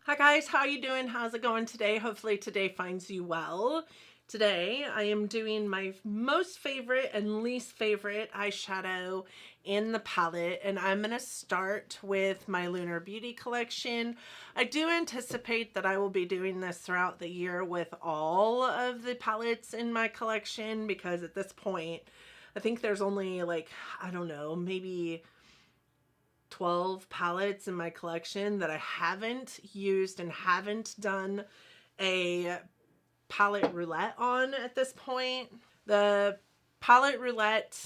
Hi guys, how you doing? How's it going today? Hopefully today finds you well. Today I am doing my most favorite and least favorite eyeshadow in the palette, and I'm going to start with my Lunar Beauty collection. I do anticipate that I will be doing this throughout the year with all of the palettes in my collection, because at this point I think there's only like, I don't know, maybe 12 palettes in my collection that I haven't used and haven't done a palette roulette on at this point. The palette roulette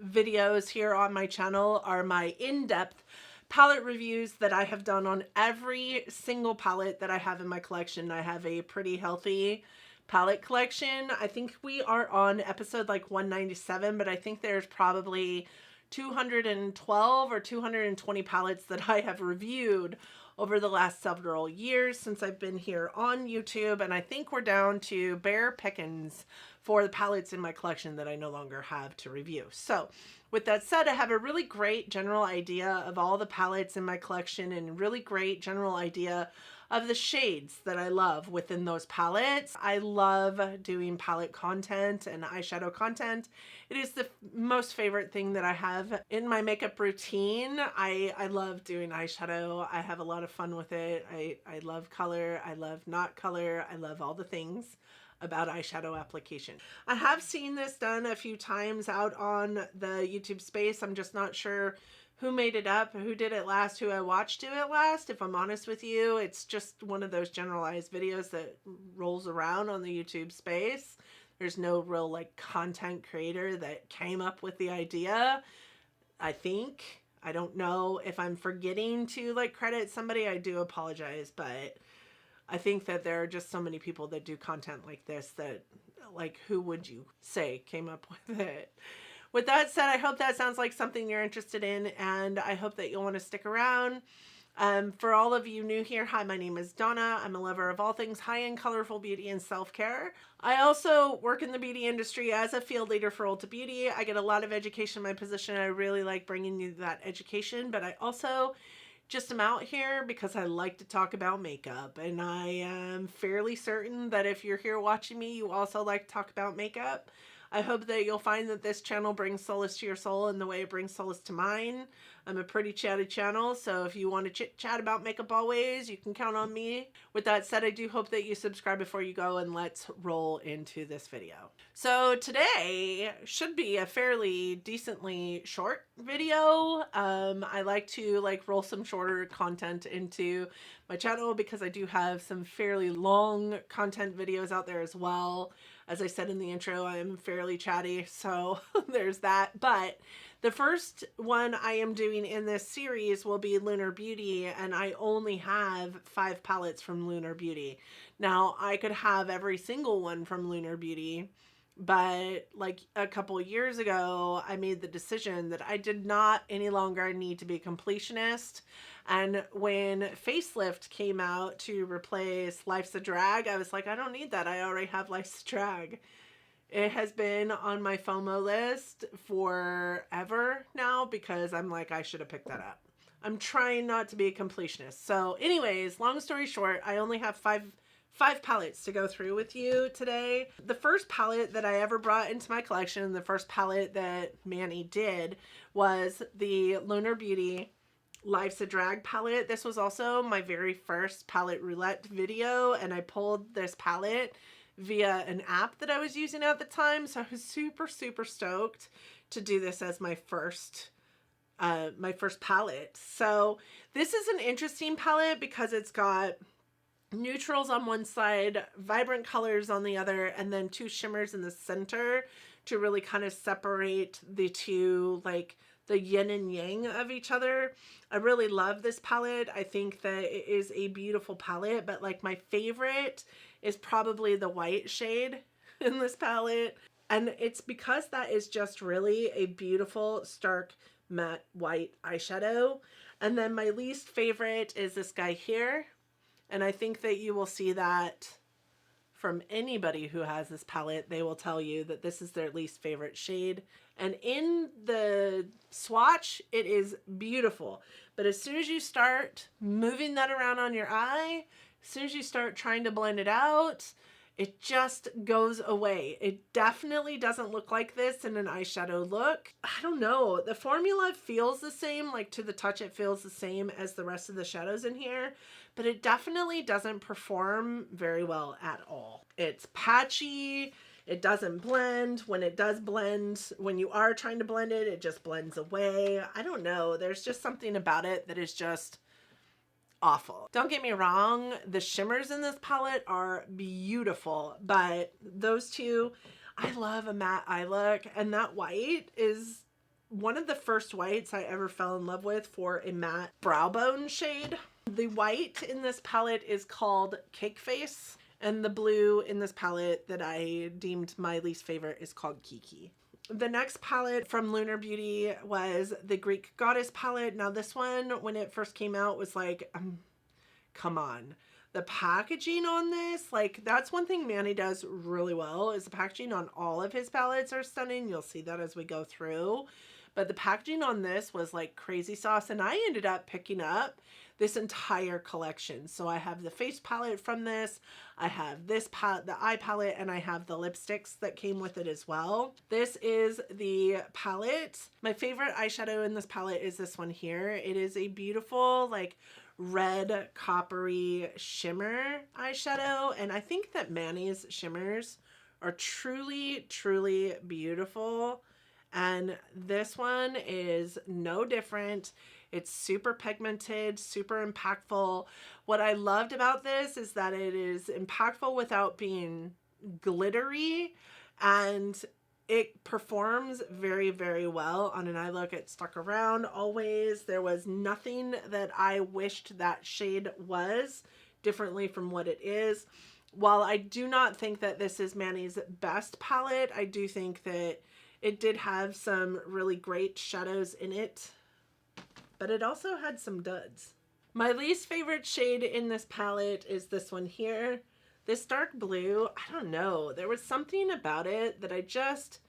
videos here on my channel are my in-depth palette reviews that I have done on every single palette that I have in my collection. I have a pretty healthy palette collection. I think we are on episode like 197, but I think there's probably 212 or 220 palettes that I have reviewed over the last several years since I've been here on YouTube, and I think we're down to bare pickings for the palettes in my collection that I no longer have to review. So with that said, I have a really great general idea of all the palettes in my collection and a really great general idea of the shades that I love within those palettes. I love doing palette content and eyeshadow content. It is the most favorite thing that I have in my makeup routine. I love doing eyeshadow. I have a lot of fun with it. I love color. I love not color. I love all the things about eyeshadow application. I have seen this done a few times out on the YouTube space. I'm just not sure who made it up, who did it last, who I watched do it last. If I'm honest with you, it's just one of those generalized videos that rolls around on the YouTube space. There's no real like content creator that came up with the idea. I think, I don't know if I'm forgetting to like credit somebody. I do apologize, but I think that there are just so many people that do content like this that, like, who would you say came up with it? With that said, I hope that sounds like something you're interested in, and I hope that you'll want to stick around. For all of you new here, hi, my name is Donna. I'm a lover of all things high-end, colorful beauty and self-care. I also work in the beauty industry as a field leader for Ulta Beauty. I get a lot of education in my position. I really like bringing you that education, but I also just am out here because I like to talk about makeup, and I am fairly certain that if you're here watching me, you also like to talk about makeup. I hope that you'll find that this channel brings solace to your soul in the way it brings solace to mine. I'm a pretty chatty channel, so if you want to chit chat about makeup always, you can count on me. With that said, I do hope that you subscribe before you go, and let's roll into this video. So today should be a fairly decently short video. I like to roll some shorter content into my channel because I do have some fairly long content videos out there as well. As I said in the intro, I am fairly chatty, so there's that. But the first one I am doing in this series will be Lunar Beauty, and I only have 5 palettes from Lunar Beauty. Now, I could have every single one from Lunar Beauty, but like a couple years ago, I made the decision that I did not any longer need to be a completionist. And when Facelift came out to replace Life's a Drag, I was like, I don't need that. I already have Life's a Drag. It has been on my FOMO list forever now because I'm like, I should have picked that up. I'm trying not to be a completionist. So anyways, long story short, I only have five palettes to go through with you today. The first palette that I ever brought into my collection, the first palette that Manny did, was the Lunar Beauty Life's a Drag palette. This was also my very first palette roulette video, and I pulled this palette via an app that I was using at the time, so I was super stoked to do this as my first palette. So this is an interesting palette because it's got neutrals on one side, vibrant colors on the other, and then 2 shimmers in the center to really kind of separate the two, like the yin and yang of each other. I really love this palette. I think that it is a beautiful palette, but like my favorite is probably the white shade in this palette. And it's because that is just really a beautiful, stark, matte white eyeshadow. And then my least favorite is this guy here. And I think that you will see that from anybody who has this palette, they will tell you that this is their least favorite shade. And in the swatch, it is beautiful. But as soon as you start moving that around on your eye, as soon as you start trying to blend it out, it just goes away. It definitely doesn't look like this in an eyeshadow look. I don't know. The formula feels the same, like to the touch it feels the same as the rest of the shadows in here, but it definitely doesn't perform very well at all. It's patchy. It doesn't blend. When it does blend, when you are trying to blend it, it just blends away. I don't know. There's just something about it that is just awful. Don't get me wrong, the shimmers in this palette are beautiful, but those two, I love a matte eye look, and that white is one of the first whites I ever fell in love with for a matte brow bone shade. The white in this palette is called Cake Face, and the blue in this palette that I deemed my least favorite is called Kiki. The next palette from Lunar Beauty was the Greek Goddess palette. Now this one, when it first came out, was like, come on. The packaging on this, like, that's one thing Manny does really well, is the packaging on all of his palettes are stunning. You'll see that as we go through. But the packaging on this was like crazy sauce, and I ended up picking up this entire collection. So I have the face palette from this, I have this palette, the eye palette, and I have the lipsticks that came with it as well. This is the palette. My favorite eyeshadow in this palette is this one here. It is a beautiful, like, red coppery shimmer eyeshadow, and I think that Manny's shimmers are truly, truly beautiful. And this one is no different. It's super pigmented, super impactful. What I loved about this is that it is impactful without being glittery, and it performs very, very well on an eye look. It stuck around always. There was nothing that I wished that shade was differently from what it is. While I do not think that this is Manny's best palette, I do think that it did have some really great shadows in it, but it also had some duds. My least favorite shade in this palette is this one here. This dark blue, I don't know. There was something about it that I just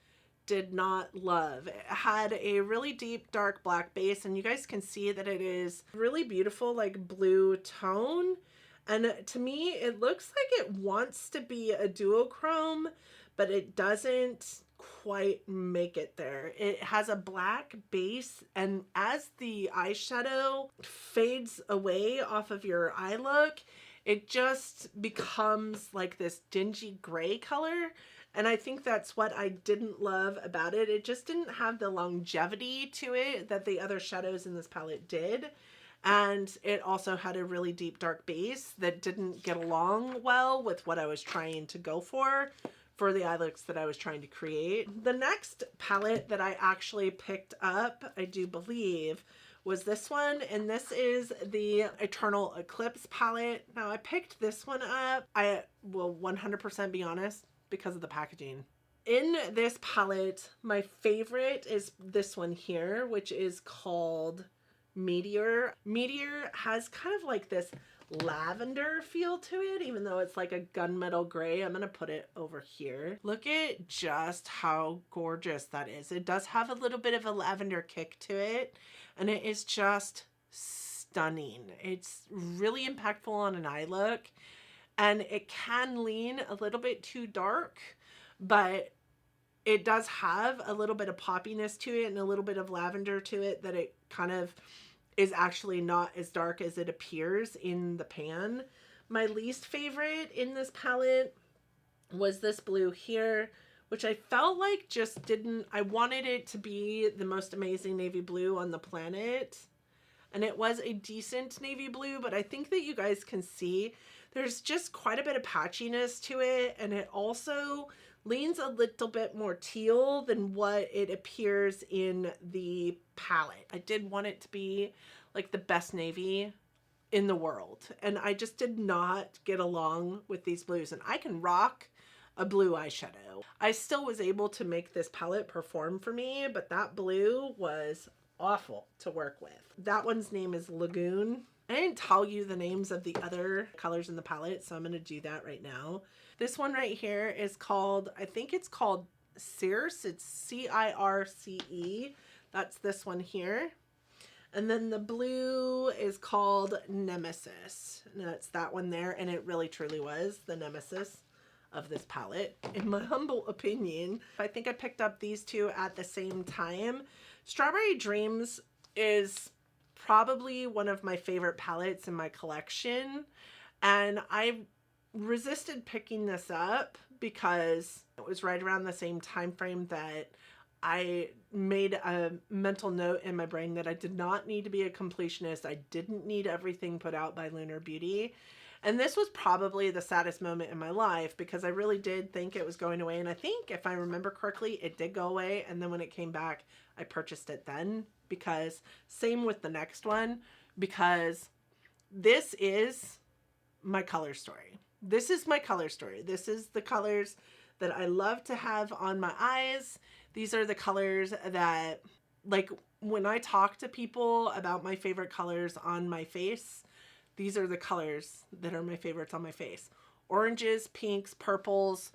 did not love. It had a really deep dark black base, and you guys can see that it is really beautiful, like blue tone. And to me, it looks like it wants to be a duochrome, but it doesn't quite make it there. It has a black base, and as the eyeshadow fades away off of your eye look, it just becomes like this dingy gray color. And I think that's what I didn't love about it. It just didn't have the longevity to it that the other shadows in this palette did. And it also had a really deep dark base that didn't get along well with what I was trying to go for the eye looks that I was trying to create. The next palette that I actually picked up, I do believe, was this one, and this is the Eternal Eclipse palette. Now I picked this one up, I will 100% be honest, because of the packaging. In this palette, my favorite is this one here, which is called Meteor. Meteor has kind of like this lavender feel to it, even though it's like a gunmetal gray. I'm gonna put it over here. Look at just how gorgeous that is. It does have a little bit of a lavender kick to it, and it is just stunning. It's really impactful on an eye look, and it can lean a little bit too dark, but it does have a little bit of poppiness to it and a little bit of lavender to it that it kind of is actually not as dark as it appears in the pan. My least favorite in this palette was this blue here, which I felt like just didn't, I wanted it to be the most amazing navy blue on the planet. And it was a decent navy blue, but I think that you guys can see there's just quite a bit of patchiness to it. And it also leans a little bit more teal than what it appears in the palette. I did want it to be like the best navy in the world, and I just did not get along with these blues. And I can rock a blue eyeshadow. I still was able to make this palette perform for me, but that blue was awful to work with. That one's name is Lagoon. I didn't tell you the names of the other colors in the palette, so I'm going to do that right now. This one right here is called, I think it's called Circe. It's Circe. That's this one here. And then the blue is called Nemesis. And that's that one there. And it really truly was the nemesis of this palette, in my humble opinion. I think I picked up these two at the same time. Strawberry Dreams is probably one of my favorite palettes in my collection. And I resisted picking this up because it was right around the same time frame that I made a mental note in my brain that I did not need to be a completionist. I didn't need everything put out by Lunar Beauty. And this was probably the saddest moment in my life because I really did think it was going away. And I think, if I remember correctly, it did go away. And then when it came back, I purchased it then, because same with the next one, because this is my color story. This is my color story. This is the colors that I love to have on my eyes. These are the colors that, like, when I talk to people about my favorite colors on my face, these are the colors that are my favorites on my face. Oranges, pinks, purples,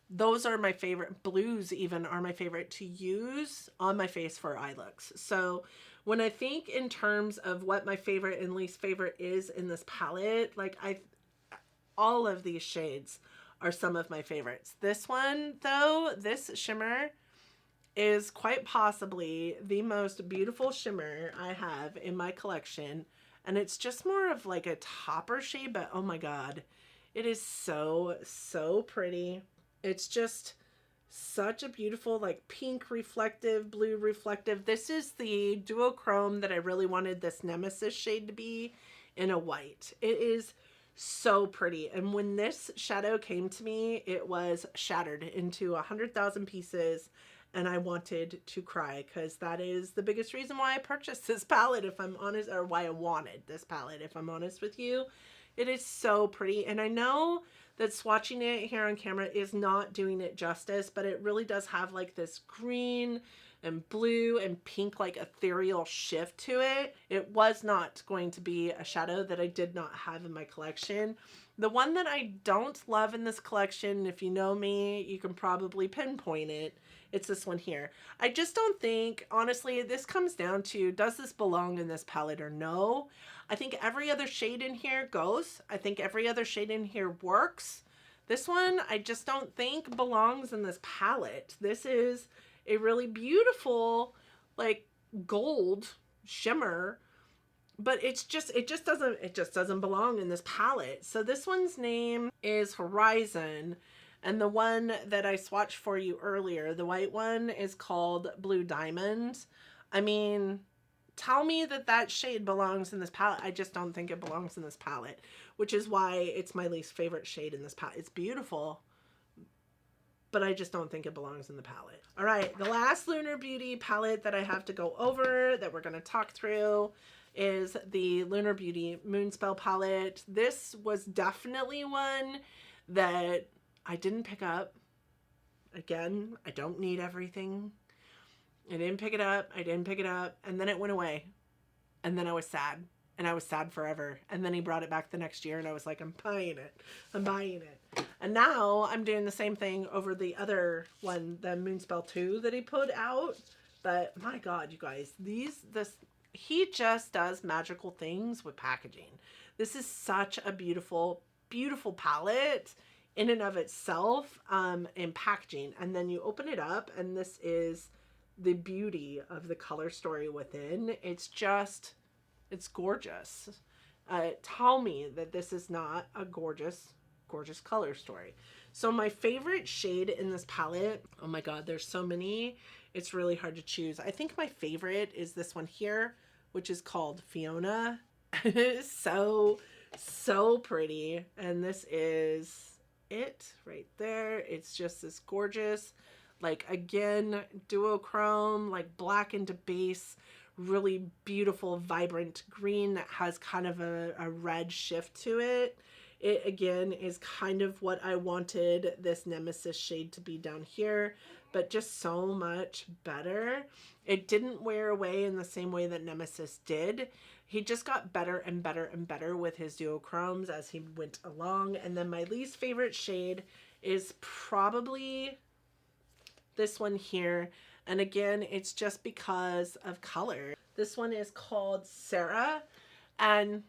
those are my favorite. Blues even are my favorite to use on my face for eye looks. So when I think in terms of what my favorite and least favorite is in this palette, like, all of these shades are some of my favorites. This one, though, this shimmer is quite possibly the most beautiful shimmer I have in my collection. And it's just more of like a topper shade, but oh my God, it is so, so pretty. It's just such a beautiful, like, pink reflective, blue reflective. This is the duochrome that I really wanted this Nemesis shade to be, in a white. It is so pretty. And when this shadow came to me, it was shattered into 100,000 pieces. And I wanted to cry, because that is the biggest reason why I purchased this palette, if I'm honest, or why I wanted this palette, if I'm honest with you. It is so pretty. And I know that swatching it here on camera is not doing it justice, but it really does have like this green and blue and pink, like, ethereal shift to it. It was not going to be a shadow that I did not have in my collection. The one that I don't love in this collection, if you know me, you can probably pinpoint it. It's this one here. I just don't think, honestly, this comes down to, does this belong in this palette or no? I think every other shade in here goes. I think every other shade in here works. This one, I just don't think belongs in this palette. This is a really beautiful, like, gold shimmer, but it just doesn't belong in this palette. So this one's name is Horizon. And the one that I swatched for you earlier, the white one, is called Blue Diamond. I mean, tell me that that shade belongs in this palette. I just don't think it belongs in this palette, which is why it's my least favorite shade in this palette. It's beautiful, but I just don't think it belongs in the palette. All right, the last Lunar Beauty palette that I have to go over, that we're going to talk through, is the Lunar Beauty Moonspell palette. This was definitely one that I didn't pick up. Again, I don't need everything. I didn't pick it up. And then it went away. And then I was sad. And I was sad forever. And then he brought it back the next year, and I was like, I'm buying it. I'm buying it. And now I'm doing the same thing over the other one, the Moonspell 2 that he put out. But my God, you guys, he just does magical things with packaging. This is such a beautiful, beautiful palette in and of itself, in packaging. And then you open it up, and this is the beauty of the color story within. It's gorgeous. Tell me that this is not a gorgeous, gorgeous color story. So my favorite shade in this palette, oh my God, there's so many. It's really hard to choose. I think my favorite is this one here, which is called Fiona. It is so, so pretty. And this is it right there. It's just this gorgeous, like, again, duochrome, like, black into base, really beautiful, vibrant green that has kind of a red shift to it. It, again, is kind of what I wanted this Nemesis shade to be down here, but just so much better. It didn't wear away in the same way that Nemesis did. He just got better and better and better with his duochromes as he went along. And then my least favorite shade is probably this one here. And again, it's just because of color. This one is called Sarah, and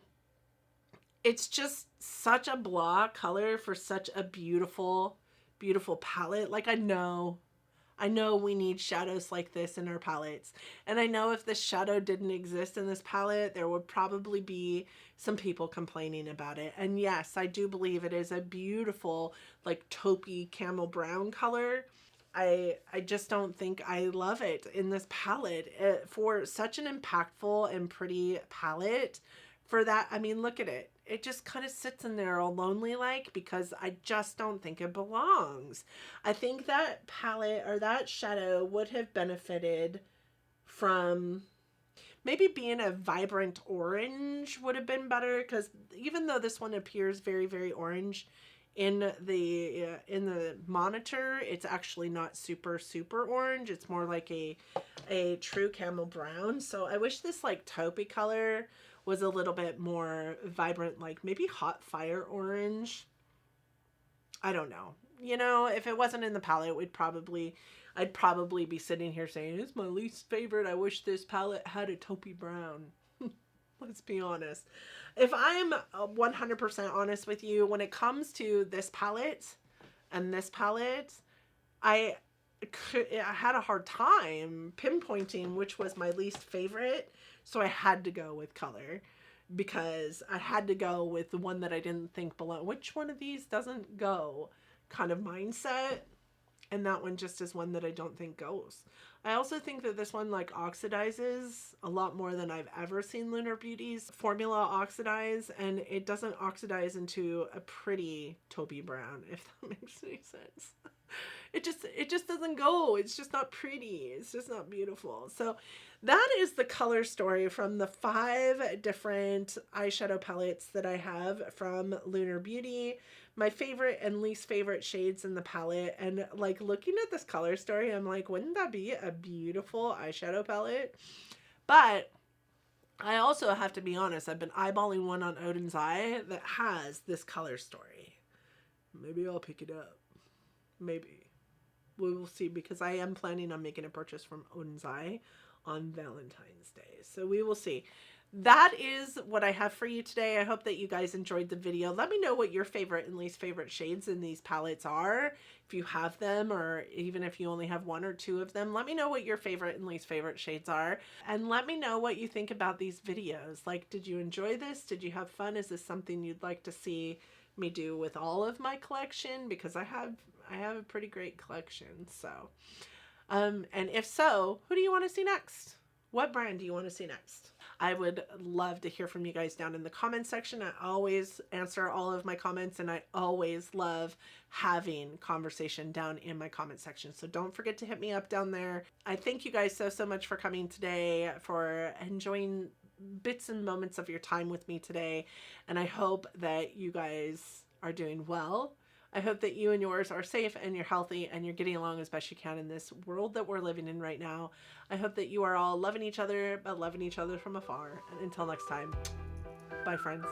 it's just such a blah color for such a beautiful, beautiful palette. Like, I know we need shadows like this in our palettes. And I know if this shadow didn't exist in this palette, there would probably be some people complaining about it. And yes, I do believe it is a beautiful, like, taupey camel brown color. I just don't think I love it in this palette. For such an impactful and pretty palette, for that, I mean, look at it. It just kind of sits in there all lonely like, because I just don't think it belongs. I think that palette or that shadow would have benefited from maybe being a vibrant orange would have been better, because even though this one appears very, very orange in the monitor, it's actually not super, super orange. It's more like a true camel brown. So I wish this like taupey color was a little bit more vibrant, like maybe hot fire orange. I don't know. You know, if it wasn't in the palette, I'd probably be sitting here saying, it's my least favorite. I wish this palette had a taupey brown. Let's be honest. If I'm 100% honest with you, when it comes to this palette and this palette, I had a hard time pinpointing which was my least favorite. So I had to go with color, because I had to go with the one that I didn't think belonged. Which one of these doesn't go kind of mindset? And that one just is one that I don't think goes. I also think that this one like oxidizes a lot more than I've ever seen Lunar Beauty's formula oxidize, and it doesn't oxidize into a pretty taupey brown, if that makes any sense. It just doesn't go. It's just not pretty. It's just not beautiful. So that is the color story from the 5 different eyeshadow palettes that I have from Lunar Beauty. My favorite and least favorite shades in the palette. And like looking at this color story, I'm like, wouldn't that be a beautiful eyeshadow palette? But I also have to be honest, I've been eyeballing one on Odin's Eye that has this color story. Maybe I'll pick it up. Maybe. We will see, because I am planning on making a purchase from Odin's Eye on Valentine's Day. So we will see. That is what I have for you today. I hope that you guys enjoyed the video. Let me know what your favorite and least favorite shades in these palettes are. If you have them, or even if you only have 1 or 2 of them, let me know what your favorite and least favorite shades are. And let me know what you think about these videos. Like, did you enjoy this? Did you have fun? Is this something you'd like to see me do with all of my collection? Because I have a pretty great collection. So, and if so, who do you want to see next? What brand do you want to see next? I would love to hear from you guys down in the comment section. I always answer all of my comments, and I always love having conversation down in my comment section. So don't forget to hit me up down there. I thank you guys so much for coming today, for enjoying bits and moments of your time with me today. And I hope that you guys are doing well. I hope that you and yours are safe and you're healthy and you're getting along as best you can in this world that we're living in right now. I hope that you are all loving each other, but loving each other from afar. And until next time, bye friends.